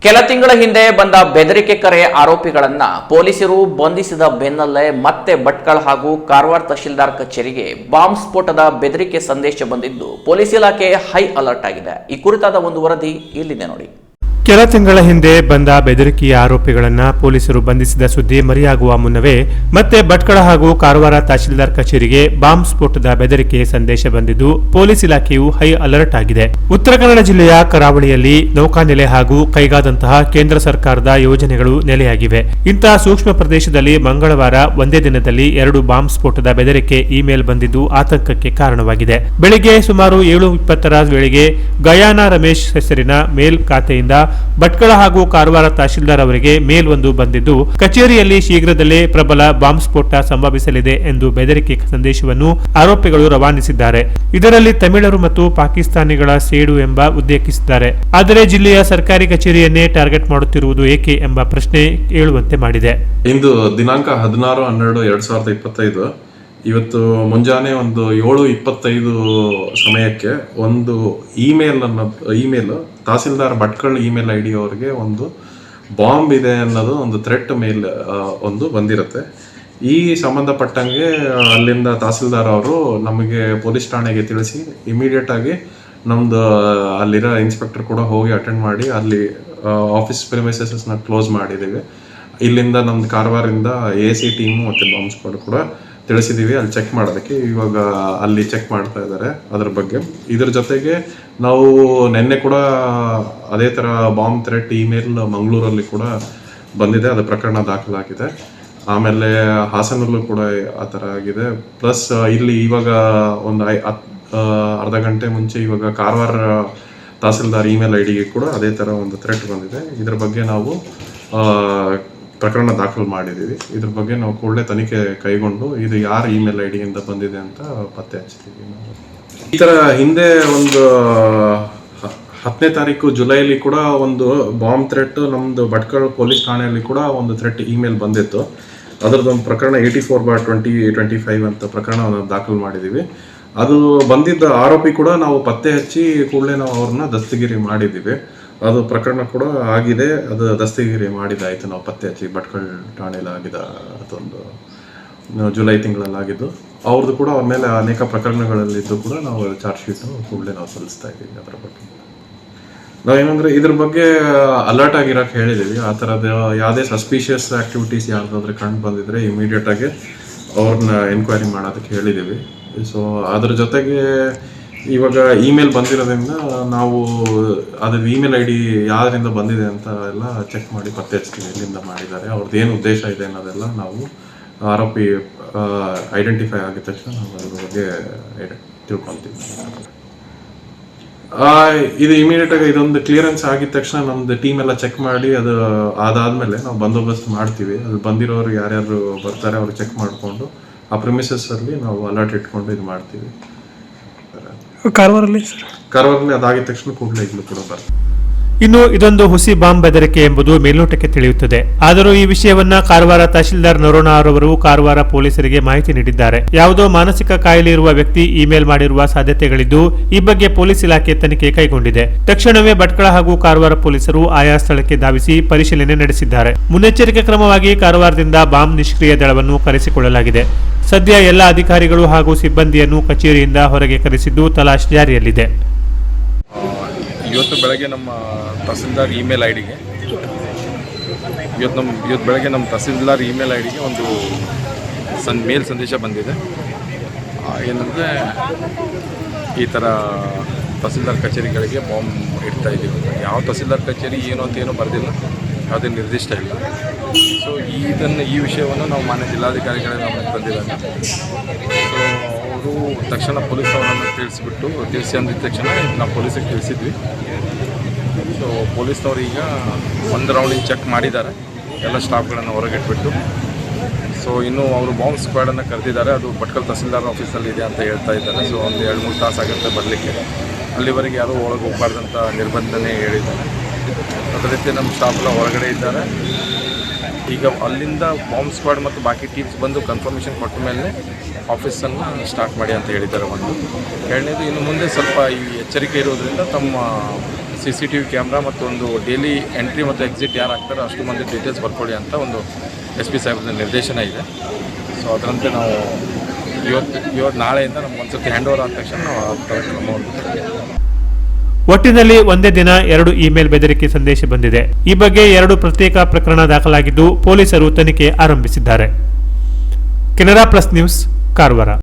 ಕೆಲ ತಿಂಗಳ ಹಿಂದೆ ಬಂದ ಬೆದರಿಕೆ ಕರೆ ಆರೋಪಿಗಳನ್ನ ಪೊಲೀಸರು ಬಂಧಿಸಿದ ಬೆನ್ನಲ್ಲೇ ಮತ್ತೆ ಭಟ್ಕಳ ಹಾಗೂ ಕಾರವಾರ ತಹಶೀಲ್ದಾರ್ ಕಚೇರಿಗೆ ಬಾಂಬ್ ಸ್ಫೋಟದ ಬೆದರಿಕೆ ಸಂದೇಶ ಬಂದಿದ್ದು ಪೊಲೀಸ್ ಇಲಾಖೆ ಹೈ ಅಲರ್ಟ್ ಆಗಿದೆ. ಈ ಕುರಿತಾದ ಒಂದು ವರದಿ ಇಲ್ಲಿದೆ ನೋಡಿ. ಕೆಲ ತಿಂಗಳ ಹಿಂದೆ ಬಂದ ಬೆದರಿಕೆಯ ಆರೋಪಿಗಳನ್ನ ಪೊಲೀಸರು ಬಂಧಿಸಿದ ಸುದ್ದಿ ಮರೆಯಾಗುವ ಮುನ್ನವೇ ಮತ್ತೆ ಭಟ್ಕಳ ಹಾಗೂ ಕಾರವಾರ ತಹಶೀಲ್ದಾರ್ ಕಚೇರಿಗೆ ಬಾಂಬ್ ಸ್ಫೋಟದ ಬೆದರಿಕೆ ಸಂದೇಶ ಬಂದಿದ್ದು ಪೊಲೀಸ್ ಇಲಾಖೆಯು ಹೈ ಅಲರ್ಟ್ ಆಗಿದೆ. ಉತ್ತರ ಕನ್ನಡ ಜಿಲ್ಲೆಯ ಕರಾವಳಿಯಲ್ಲಿ ನೌಕಾನೆಲೆ ಹಾಗೂ ಕೈಗಾದಂತಹ ಕೇಂದ್ರ ಸರ್ಕಾರದ ಯೋಜನೆಗಳು ನೆಲೆಯಾಗಿವೆ. ಇಂತಹ ಸೂಕ್ಷ್ಮ ಪ್ರದೇಶದಲ್ಲಿ ಮಂಗಳವಾರ ಒಂದೇ ದಿನದಲ್ಲಿ 2 ಬಾಂಬ್ ಸ್ಫೋಟದ ಬೆದರಿಕೆ ಇಮೇಲ್ ಬಂದಿದ್ದು ಆತಂಕಕ್ಕೆ ಕಾರಣವಾಗಿದೆ. ಬೆಳಿಗ್ಗೆ ಸುಮಾರು 7:20ರ ವೇಳೆಗೆ ಗಯಾನ ರಮೇಶ್ ಹೆಸರಿನ ಮೇಲ್ ಖಾತೆಯಿಂದ ಭಟ್ಕಳ ಹಾಗೂ ಕಾರವಾರ ತಹಶೀಲ್ದಾರ್ ಅವರಿಗೆ ಮೇಲ್ ಒಂದು ಬಂದಿದ್ದು ಕಚೇರಿಯಲ್ಲಿ ಶೀಘ್ರದಲ್ಲೇ ಪ್ರಬಲ ಬಾಂಬ್ ಸ್ಫೋಟ ಸಂಭವಿಸಲಿದೆ ಎಂದು ಬೆದರಿಕೆ ಸಂದೇಶವನ್ನು ಆರೋಪಿಗಳು ರವಾನಿಸಿದ್ದಾರೆ. ಇದರಲ್ಲಿ ತಮಿಳರು ಮತ್ತು ಪಾಕಿಸ್ತಾನಿಗಳ ಸೇಡು ಎಂಬ ಉದ್ದೇಶಿಸಿದ್ದಾರೆ. ಆದರೆ ಜಿಲ್ಲೆಯ ಸರ್ಕಾರಿ ಕಚೇರಿಯನ್ನೇ ಟಾರ್ಗೆಟ್ ಮಾಡುತ್ತಿರುವುದು ಏಕೆ ಎಂಬ ಪ್ರಶ್ನೆ ಏಳುವಂತೆ ಮಾಡಿದೆ. ಇಂದು ದಿನಾಂಕ 16/12/2025 ಇವತ್ತು ಮುಂಜಾನೆ ಒಂದು 7:25 ಸಮಯಕ್ಕೆ ಒಂದು email tahsildar Bhatkal email ID ಅವರಿಗೆ ಒಂದು ಬಾಂಬ್ ಇದೆ ಅನ್ನೋದು ಒಂದು ಥ್ರೆಟ್ ಮೇಲ್ ಒಂದು ಬಂದಿರುತ್ತೆ. ಈ ಸಂಬಂಧಪಟ್ಟಂಗೆ ಅಲ್ಲಿಂದ ತಹಸೀಲ್ದಾರ್ ಅವರು ನಮಗೆ ಪೊಲೀಸ್ ಠಾಣೆಗೆ ತಿಳಿಸಿ ಇಮಿಡಿಯೇಟ್ ಆಗಿ ನಮ್ದು ಅಲ್ಲಿರೋ ಇನ್ಸ್ಪೆಕ್ಟರ್ ಕೂಡ ಹೋಗಿ ಅಟೆಂಡ್ ಮಾಡಿ ಅಲ್ಲಿ ಆಫೀಸ್ ಪ್ರಿಮೈಸಸ್ನ ಕ್ಲೋಸ್ ಮಾಡಿದ್ದೀವಿ. ಇಲ್ಲಿಂದ ನಮ್ದು ಕಾರವಾರದಿಂದ AC ಟೀಮು ಮತ್ತು ಬಾಂಬ್ ಸ್ಕ್ವಾಡ್ ಕೂಡ ತಿಳಿಸಿದ್ದೀವಿ ಅಲ್ಲಿ ಚೆಕ್ ಮಾಡೋದಕ್ಕೆ. ಇವಾಗ ಅಲ್ಲಿ ಚೆಕ್ ಮಾಡ್ತಾ ಇದ್ದಾರೆ ಅದ್ರ ಬಗ್ಗೆ. ಇದ್ರ ಜೊತೆಗೆ ನಾವು ನಿನ್ನೆ ಕೂಡ ಅದೇ ಥರ ಬಾಂಬ್ ಥ್ರೆಟ್ ಇಮೇಲ್ ಮಂಗಳೂರಲ್ಲಿ ಕೂಡ ಬಂದಿದೆ, ಅದು ಪ್ರಕರಣ ದಾಖಲಾಗಿದೆ. ಆಮೇಲೆ ಹಾಸನಲ್ಲೂ ಕೂಡ ಆ ಥರ ಆಗಿದೆ. ಪ್ಲಸ್ ಇಲ್ಲಿ ಇವಾಗ ಒಂದು ಅರ್ಧ ಗಂಟೆ ಮುಂಚೆ ಇವಾಗ ಕಾರವಾರ ತಹಸೀಲ್ದಾರ್ ಇಮೇಲ್ IDಗೆ ಕೂಡ ಅದೇ ಥರ ಒಂದು ಥ್ರೆಟ್ ಬಂದಿದೆ. ಇದ್ರ ಬಗ್ಗೆ ನಾವು ಪ್ರಕರಣ ದಾಖಲು ಮಾಡಿದ್ದೀವಿ. ಇದ್ರ ಬಗ್ಗೆ ನಾವು ಕೂಡಲೇ ತನಿಖೆ ಕೈಗೊಂಡು ಇದು ಯಾರ ಇಮೇಲ್ IDಯಿಂದ ಬಂದಿದೆ ಅಂತ ಪತ್ತೆ ಹಚ್ತೀವಿ. ಈ ಥರ ಹಿಂದೆ ಒಂದು 10ನೇ ತಾರೀಕು ಜುಲೈಲಿ ಕೂಡ ಒಂದು ಬಾಂಬ್ ಥ್ರೆಟ್ ನಮ್ಮದು ಭಟ್ಕಳ ಪೊಲೀಸ್ ಠಾಣೆಯಲ್ಲಿ ಕೂಡ ಒಂದು ಥ್ರೆಟ್ ಇಮೇಲ್ ಬಂದಿತ್ತು. ಅದರದ್ದೊಂದು ಪ್ರಕರಣ 84/2025 ಅಂತ ಪ್ರಕರಣ ದಾಖಲು ಮಾಡಿದ್ದೀವಿ. ಅದು ಬಂದಿದ್ದ ಆರೋಪಿ ಕೂಡ ನಾವು ಪತ್ತೆ ಹಚ್ಚಿ ಕೂಡಲೇ ನಾವು ಅವ್ರನ್ನ ದಸ್ತಗಿರಿ ಮಾಡಿದ್ದೀವಿ. ಅದು ಪ್ರಕರಣ ಕೂಡ ಆಗಿದೆ, ಅದು ದಸ್ತಗಿರಿ ಮಾಡಿದಾಯಿತು. ನಾವು ಪತ್ತೆ ಹಚ್ಚಿ ಭಟ್ಕಳ ಠಾಣೆಯಲ್ಲಿ ಆಗಿದ ಅದೊಂದು ಜುಲೈ ತಿಂಗಳಲ್ಲಾಗಿದ್ದು ಅವ್ರದ್ದು ಕೂಡ ಅವ್ರ ಮೇಲೆ ಅನೇಕ ಪ್ರಕರಣಗಳಲ್ಲಿದ್ದು ಕೂಡ ನಾವು ಚಾರ್ಜ್ ಶೀಟು ಕೂಡಲೇ ನಾವು ಸಲ್ಲಿಸ್ತಾ ಇದ್ದೀವಿ. ಅದರ ಬಗ್ಗೆ ನಾವೇನಂದರೆ ಇದ್ರ ಬಗ್ಗೆ ಅಲರ್ಟ್ ಆಗಿರೋಕೆ ಹೇಳಿದ್ದೀವಿ. ಆ ಥರದ ಯಾವುದೇ ಸಸ್ಪಿಷಿಯಸ್ ಆ್ಯಕ್ಟಿವಿಟೀಸ್ ಯಾವುದಾದ್ರೆ ಕಂಡು ಬಂದಿದ್ರೆ ಇಮಿಡಿಯೇಟಾಗಿ ಅವ್ರನ್ನ ಎನ್ಕ್ವೈರಿ ಮಾಡೋದಕ್ಕೆ ಹೇಳಿದ್ದೀವಿ. ಸೊ ಅದ್ರ ಜೊತೆಗೆ ಇವಾಗ ಇಮೇಲ್ ಬಂದಿರೋದ್ರಿಂದ ನಾವು ಅದ್ರ ಇಮೇಲ್ ID ಯಾರಿಂದ ಬಂದಿದೆ ಅಂತ ಎಲ್ಲ ಚೆಕ್ ಮಾಡಿ ಪತ್ತೆ ಹಚ್ತೀವಿ, ಎಲ್ಲಿಂದ ಮಾಡಿದ್ದಾರೆ, ಅವ್ರದ್ದು ಏನು ಉದ್ದೇಶ ಇದೆ ಅನ್ನೋದೆಲ್ಲ ನಾವು ಆರೋಪಿ ಐಡೆಂಟಿಫೈ ಆಗಿದ ತಕ್ಷಣ ನಾವು ಅದ್ರ ಬಗ್ಗೆ ತಿಳ್ಕೊತೀವಿ. ಇದು ಇಮಿಡಿಯೇಟಾಗಿ ಇದೊಂದು ಕ್ಲಿಯರೆನ್ಸ್ ಆಗಿದ ತಕ್ಷಣ ನಮ್ದು ಟೀಮ್ ಎಲ್ಲ ಚೆಕ್ ಮಾಡಿ ಅದಾದಮೇಲೆ ನಾವು ಬಂದೋಬಸ್ತ್ ಮಾಡ್ತೀವಿ. ಅದು ಬಂದಿರೋರು ಯಾರ್ಯಾರು ಬರ್ತಾರೆ ಅವ್ರು ಚೆಕ್ ಮಾಡಿಕೊಂಡು ಆ ಪ್ರಿಮಿಸಸ್ಸಲ್ಲಿ ನಾವು ಅಲರ್ಟ್ ಇಟ್ಕೊಂಡು ಇದು ಮಾಡ್ತೀವಿ. ಕಾರವಾರಲ್ಲಿ ಅದಾಗಿದ ತಕ್ಷಣ ಕೂಡಲೇ ಈಗಲೂ ಕೂಡ ಬರ್ತದೆ. ಇನ್ನು ಇದೊಂದು ಹುಸಿ ಬಾಂಬ್ ಬೆದರಿಕೆ ಎಂಬುದು ಮೇಲ್ನೋಟಕ್ಕೆ ತಿಳಿಯುತ್ತದೆ. ಆದರೂ ಈ ವಿಷಯವನ್ನ ಕಾರವಾರ ತಹಶೀಲ್ದಾರ್ ನರೋನಾ ಅವರು ಕಾರವಾರ ಪೊಲೀಸರಿಗೆ ಮಾಹಿತಿ ನೀಡಿದ್ದಾರೆ. ಯಾವುದೋ ಮಾನಸಿಕ ಕಾಯಿಲೆ ಇರುವ ವ್ಯಕ್ತಿ ಇಮೇಲ್ ಮಾಡಿರುವ ಸಾಧ್ಯತೆಗಳಿದ್ದು ಈ ಬಗ್ಗೆ ಪೊಲೀಸ್ ಇಲಾಖೆ ತನಿಖೆ ಕೈಗೊಂಡಿದೆ. ತಕ್ಷಣವೇ ಭಟ್ಕಳ ಹಾಗೂ ಕಾರವಾರ ಪೊಲೀಸರು ಆಯಾ ಸ್ಥಳಕ್ಕೆ ಧಾವಿಸಿ ಪರಿಶೀಲನೆ ನಡೆಸಿದ್ದಾರೆ. ಮುನ್ನೆಚ್ಚರಿಕೆ ಕ್ರಮವಾಗಿ ಕಾರವಾರದಿಂದ ಬಾಂಬ್ ನಿಷ್ಕ್ರಿಯ ದಳವನ್ನು ಕರೆಸಿಕೊಳ್ಳಲಾಗಿದೆ. ಸದ್ಯ ಎಲ್ಲ ಅಧಿಕಾರಿಗಳು ಹಾಗೂ ಸಿಬ್ಬಂದಿಯನ್ನು ಕಚೇರಿಯಿಂದ ಹೊರಗೆ ಕರೆಸಿದ್ದು ತಲಾಶ್ ಜಾರಿಯಲ್ಲಿದೆ. ಇವತ್ತು ಬೆಳಗ್ಗೆ ನಮ್ಮ ತಹಸೀಲ್ದಾರ್ ಇಮೇಲ್ IDಗೆ ಇವತ್ತು ಬೆಳಗ್ಗೆ ನಮ್ಮ ತಹಸೀಲ್ದಾರ್ ಇಮೇಲ್ IDಗೆ ಒಂದು ಮೇಲ್ ಸಂದೇಶ ಬಂದಿದೆ. ಏನಂದರೆ ಈ ಥರ ತಹಸೀಲ್ದಾರ್ ಕಚೇರಿಗಳಿಗೆ ಬಾಂಬ್ ಇಡ್ತಾ ಇದ್ದೀವಿ. ಯಾವ ತಹಸೀಲ್ದಾರ್ ಕಚೇರಿ ಏನು ಅಂತ ಏನೂ ಬರೆದಿಲ್ಲ, ಅದೇ ನಿರ್ದಿಷ್ಟ ಇಲ್ಲ. ಸೊ ಈ ವಿಷಯವನ್ನು ನಾವು ಮಾನ್ಯ ಜಿಲ್ಲಾಧಿಕಾರಿಗಳ ಗಮನಕ್ಕೆ ತಂದಿದ್ದಾರೆ. ಸೊ ಅವರು ತಕ್ಷಣ ಪೊಲೀಸ್ ಅವರನ್ನು ತಿಳಿಸಿ ಅಂದಿದ ತಕ್ಷಣ ನಾವು ಪೊಲೀಸಿಗೆ ತಿಳಿಸಿದ್ವಿ. ಸೊ ಪೊಲೀಸ್ನವ್ರು ಈಗ ಒಂದು ರೌಂಡಿಂಗ್ ಚೆಕ್ ಮಾಡಿದ್ದಾರೆ, ಎಲ್ಲ ಸ್ಟಾಫ್ಗಳನ್ನು ಹೊರಗಿಟ್ಬಿಟ್ಟು. ಸೊ ಇನ್ನೂ ಅವರು ಬಾಂಬ್ ಸ್ಕ್ವಾಡನ್ನು ಕರೆದಿದ್ದಾರೆ. ಅದು ಭಟ್ಕಳ ತಹಸೀಲ್ದಾರ್ ಆಫೀಸಲ್ಲಿ ಇದೆ ಅಂತ ಹೇಳ್ತಾ ಇದ್ದಾರೆ. ಸೊ ಒಂದು 2-3 ತಾಸು ಆಗುತ್ತೆ ಬರಲಿಕ್ಕೆ. ಅಲ್ಲಿವರೆಗೆ ಯಾರೂ ಒಳಗೆ ಹೋಗಬಾರ್ದಂತ ನಿರ್ಬಂಧನೆ ಹೇಳಿದ್ದಾರೆ. ಅದೇ ರೀತಿ ನಮ್ಮ ಸ್ಟಾಫ್ ಎಲ್ಲ ಹೊರಗಡೆ ಇದ್ದಾರೆ. ಈಗ ಅಲ್ಲಿಂದ ಬಾಂಬ್ ಸ್ಕ್ವಾಡ್ ಮತ್ತು ಬಾಕಿ ಟೀಮ್ಸ್ ಬಂದು ಕನ್ಫರ್ಮೇಷನ್ ಕೊಟ್ಟ ಮೇಲೆ ಆಫೀಸನ್ನು ಸ್ಟಾರ್ಟ್ ಮಾಡಿ ಅಂತ ಹೇಳಿದ್ದಾರೆ. ಒಂದು ಎರಡನೇದು, ಇನ್ನು ಮುಂದೆ ಸ್ವಲ್ಪ ಈ ಎಚ್ಚರಿಕೆ ಇರೋದ್ರಿಂದ ತಮ್ಮ CCTV ಕ್ಯಾಮ್ರಾ ಮತ್ತು ಒಂದು ಡೈಲಿ ಎಂಟ್ರಿ ಮತ್ತು ಎಕ್ಸಿಟ್ ಯಾರು ಆಗ್ತಾರೋ ಅಷ್ಟು ಮಂದಿ ಡೀಟೇಲ್ಸ್ ಬರ್ಕೊಳ್ಳಿ ಅಂತ ಒಂದು SP ಸಾಹೇಬ್ರ ನಿರ್ದೇಶನ ಇದೆ. ಸೊ ಅದರಂತೆ ನಾವು ಇವತ್ತು ನಾಳೆಯಿಂದ ನಮ್ಗೆ ಒಂದು ಸರ್ತಿ ಹ್ಯಾಂಡ್ ಓವರ್ ಆದ ತಕ್ಷಣ ನಾವು ಕ್ರಮ ಹೊಂದುತ್ತೇವೆ. ಒಟ್ಟಿನಲ್ಲಿ ಒಂದೇ ದಿನ 2 ಇಮೇಲ್ ಬೆದರಿಕೆ ಸಂದೇಶ ಬಂದಿದೆ. ಈ ಬಗ್ಗೆ 2 ಪ್ರತ್ಯೇಕ ಪ್ರಕರಣ ದಾಖಲಾಗಿದ್ದು ಪೊಲೀಸರು ತನಿಖೆ ಆರಂಭಿಸಿದ್ದಾರೆ. Canara plus news, Karwar.